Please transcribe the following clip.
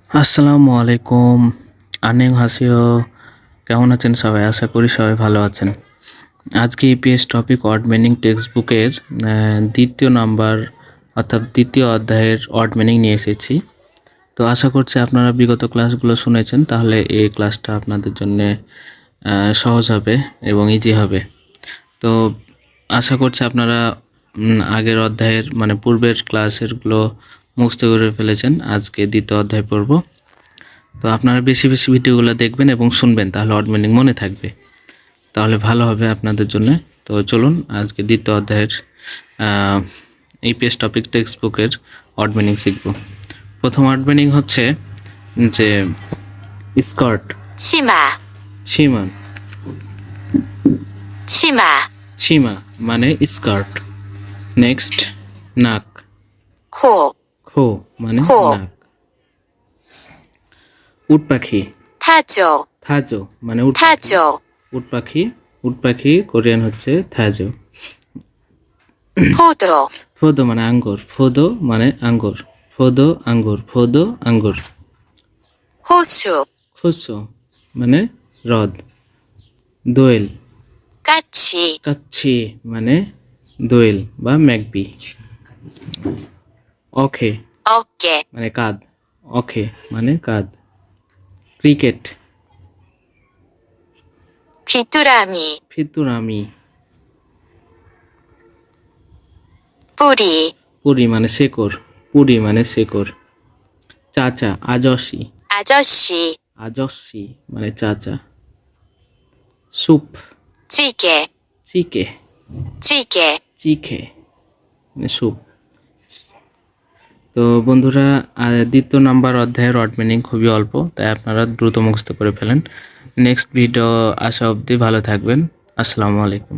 আসসালামু আলাইকুম। আন্নিংহাসিও। কেমন আছেন সবাই? আশা করি সবাই ভালো আছেন। আজকে EPS topic odd meaning text বুকের দ্বিতীয় নাম্বার অর্থাৎ দ্বিতীয় অধ্যায়ের অড মিনিং নিয়ে এসেছি। তো আশা করছি আপনারা বিগত ক্লাসগুলো শুনেছেন, তাহলে এই ক্লাসটা আপনাদের জন্য সহজ হবে এবং ইজি হবে। তো আশা করছি আপনারা আগের অধ্যায়ের মানে পূর্বের ক্লাসেরগুলো মুখস্থ করে ফেলেছেন। আজকে দ্বিতীয় অধ্যায় পড়ব। তো আপনারা বেশি বেশি ভিডিওগুলো দেখবেন এবং শুনবেন, তাহলে অড মিনিং মনে থাকবে, তাহলে ভালো হবে আপনাদের জন্য। তো চলুন আজকে দ্বিতীয় অধ্যায়ের ইপিএস টপিক টেক্সট বুকের অড মিনিং শিখব। প্রথম অড মিনিং হচ্ছে যে স্কার্ট, 치마, ছিমা। 치마, ছিমা মানে স্কার্ট। নেক্সট নাক, 코, খো মানে খো। নাক। উট পাখি, 타조, থাজো মানে উট পাখি। 타조, উট পাখি, উট পাখি কোরিয়ান হচ্ছে থাজো। 포도, ফোদো মানে আঙ্গুর, ফোদো মানে আঙ্গুর, ফোদো আঙ্গুর, ফোদো আঙ্গুর। 호수, খুসো মানে হ্রদ। দোয়েল, 까치, কাচ্ছি মানে দোয়েল বা ম্যাকবি। অখে 어깨, মানে কাঁধ, অখে মানে কাঁধ। ক্রিকেট, 귀뚜라미, ফিতুরামি। 뿌리, পুরি মানে শেকড়, পুরি মানে শেকড়। চাচা, আজসি, 아저씨, আজস্সি মানে চাচা। স্যুপ, 찌개, চিকে, 찌개, চিকে মানে স্যুপ। তো বন্ধুরা, দ্বিতীয় নাম্বার অধ্যায়ের অড মিনিং খুবই অল্প, তাই আপনারা দ্রুত মুখস্থ করে ফেলেন। নেক্সট ভিডিও আসা অবধি ভালো থাকবেন। আসসালামু আলাইকুম।